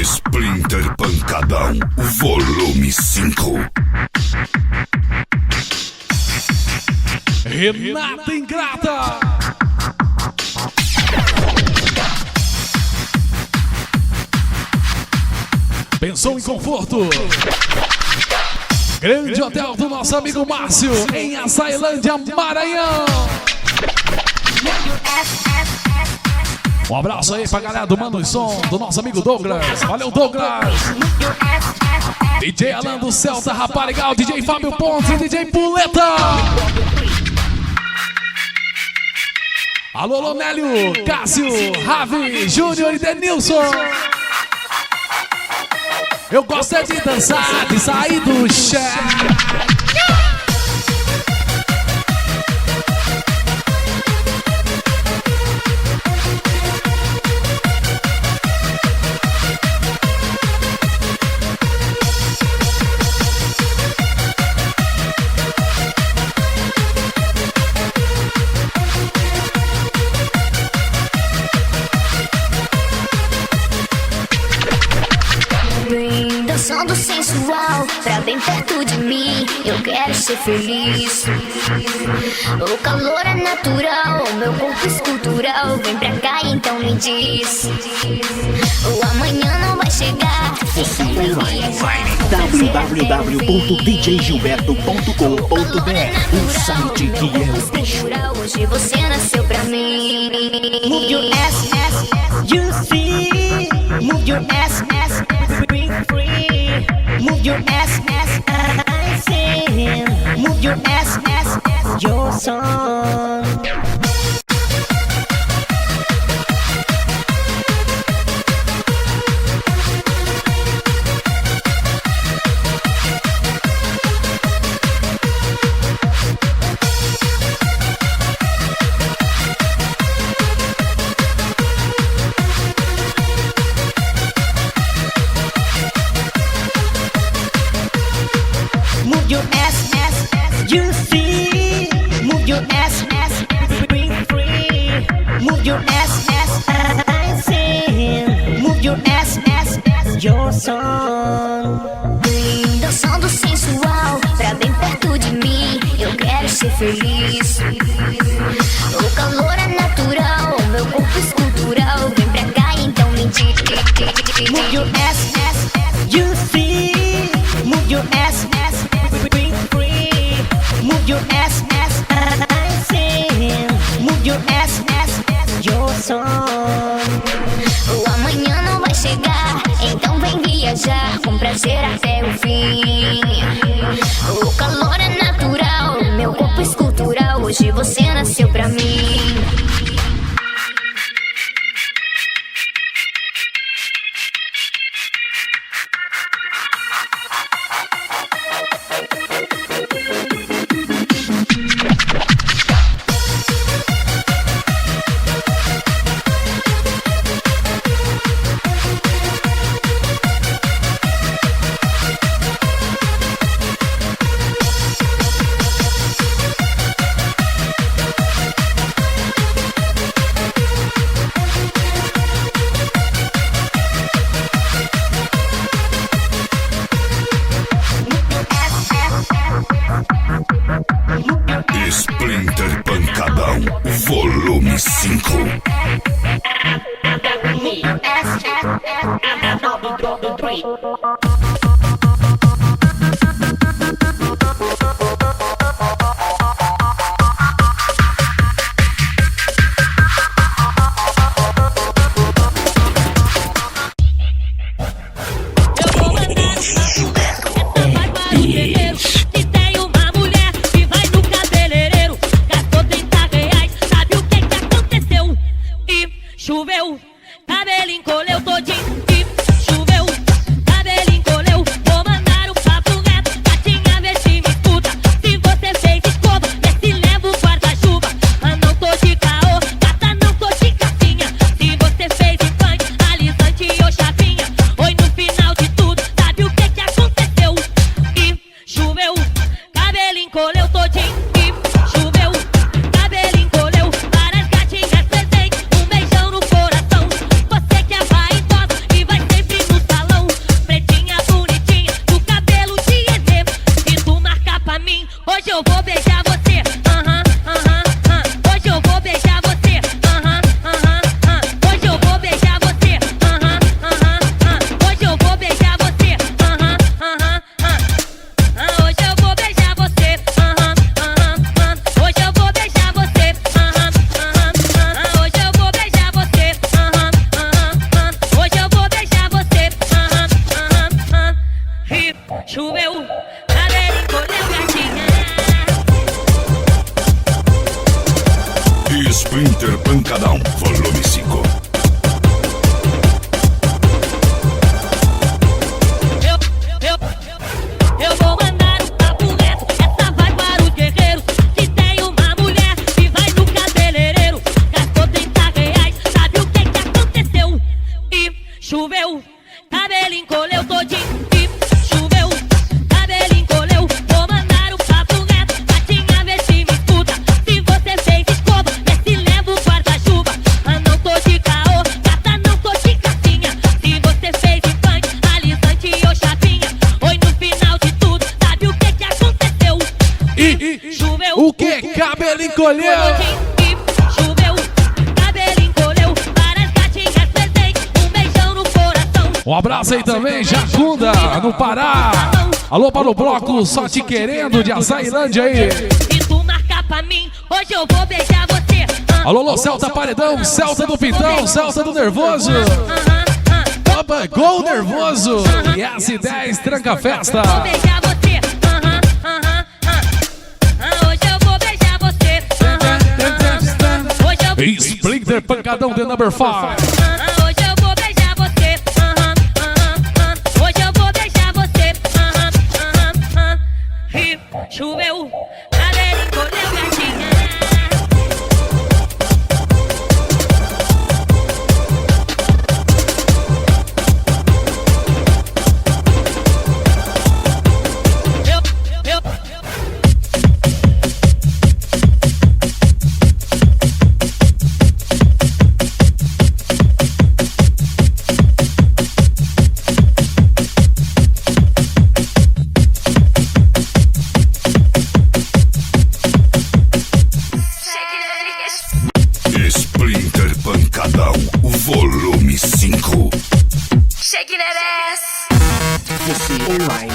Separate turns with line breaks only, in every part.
Splinter Pancadão, volume 5.
Renata Ingrata. Pensou em conforto? Grande hotel do nosso amigo Márcio, em Açailândia, Maranhão. Um abraço aí pra galera do Mano e Som, do nosso amigo Douglas. Valeu, Douglas. DJ Alan do Celta Raparigal, DJ Fábio Pontes, DJ Puleta. Alô, Lonélio, Cássio, Ravi, Júnior e Denilson. Eu gosto é de dançar, de sair do chão.
Dançando sensual, pra bem perto de mim, eu quero ser feliz. O calor é natural, meu corpo escultural, vem pra cá então me diz. O amanhã não vai chegar.
www.djgilberto.com.br, o site que é o bicho.
Hoje você nasceu pra mim.
Move your ass, ass, you see. Move your ass, ass, free, free. Move your ass, ass, I see. Move your ass, ass, your song. Move your ass, ass, you see. Move your ass, ass, free, free. Move your ass, ass, I see. Move your ass, your song.
Dançando sensual, pra bem perto de mim, eu quero ser feliz. O calor é natural, meu corpo escultural, vem pra cá então me diz.
Move your ass, ass, you see. Move your ass, ass, free, free. Move your ass, ass, I see. Move your ass, your song.
O amanhã não vai chegar, então vem viajar com prazer até o fim. O calor é natural, meu corpo escultural, hoje você nasceu pra mim.
Splinter Pancadão, volume 5.
Choveu, cabelo encolheu todinho. E choveu, cabelo encolheu
Pancadão, volume 5.
Eu vou mandar um papo reto, essa vai para os guerreiros. Se tem uma mulher que vai no cabeleireiro, gastou R$30, sabe o que aconteceu? E choveu, cabelo encolheu todinho. E choveu, cabelo encolheu. Vou mandar um papo reto, gatinha, vê se me escuta. Se você fez escova, vê se leva o guarda-chuva. Ah, não tô de caô, gata, não tô de cassinha. Se você fez implante, alisante ou chapinha, oi, no final de tudo, sabe o que aconteceu? Choveu,
O que? Cabelo encolheu.
choveu, cabelo encolheu. Para as gatinhas presentes, um beijão no coração.
Um abraço aí também, Jacunda, no Pará. Alô para o bloco Só Te Querendo de Açailândia aí.
Se tu marcar pra mim, hoje eu vou beijar você.
Alô, Celta Paredão, Celta do Pintão, Celta do Nervoso. Opa, Gol Nervoso. E S10 Tranca Festa.
Vou beijar você. Hoje eu vou beijar você. Hoje eu vou
Splinter Pancadão The Number 5.
Hoje eu vou beijar você. Hoje eu vou beijar você. E choveu, cabelo encolheu, gatinha.
Splinter Pancadão, volume 5.
Shake that ass.
Você online.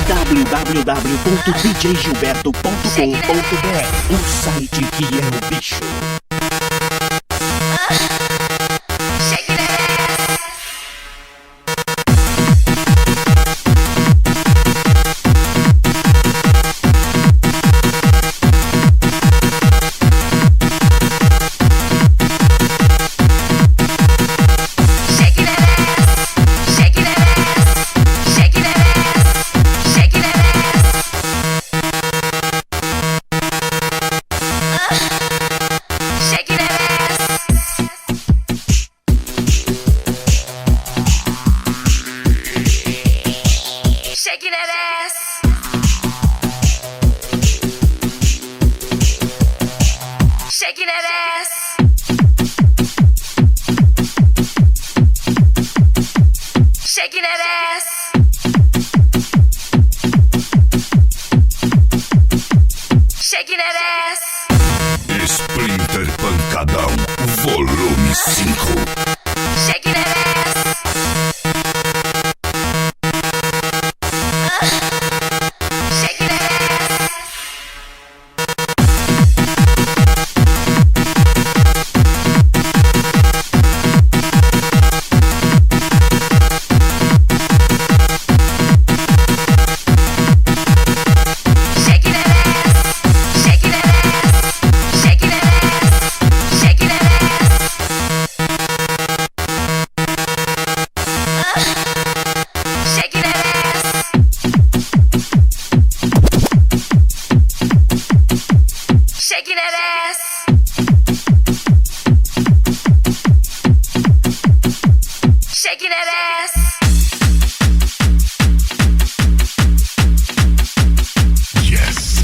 www.djgilberto.com.br. O site que é o bicho.
Shake that ass. Shake that ass. Shake that ass. Shake that ass. Shake that ass. Shake that ass. Shaking that ass. Shaking that ass. Shaking that ass. Shaking that ass.
Splinter Pancadão, volume 5.
Shaking that ass. Shaking that ass. Shaking that ass. Shaking that ass. Shaking that ass. Shaking that ass. Shaking that ass. Shaking that ass. Shaking that ass.
Yes.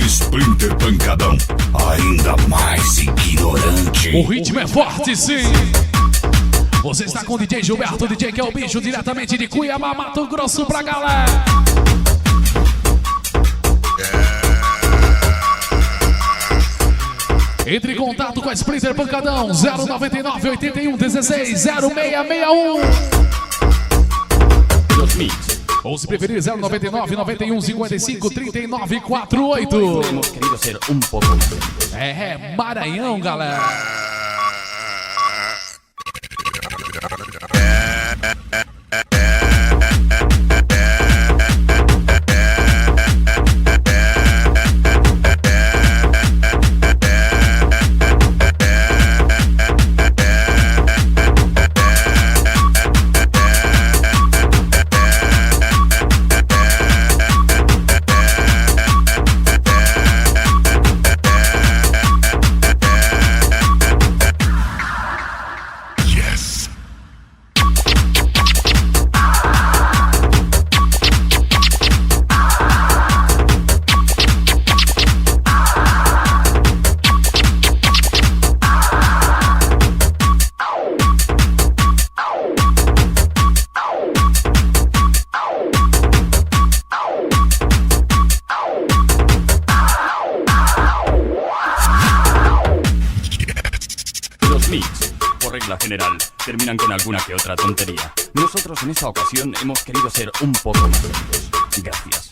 Splinter Pancadão, ainda mais ignorante.
O ritmo é forte, sim. Você está com o DJ Gilberto, o DJ que é o bicho, diretamente de Cuiabá, Mato Grosso pra galera. Entre em contato com a Splinter Pancadão, 099 81 16 0661. Ou se preferir, 099 91 55 39 48.
Hemos querido ser un poco.
É Maranhão, galera.
general terminan con alguna que otra tontería. Nosotros en esta ocasión hemos querido ser un poco más tontos. Gracias.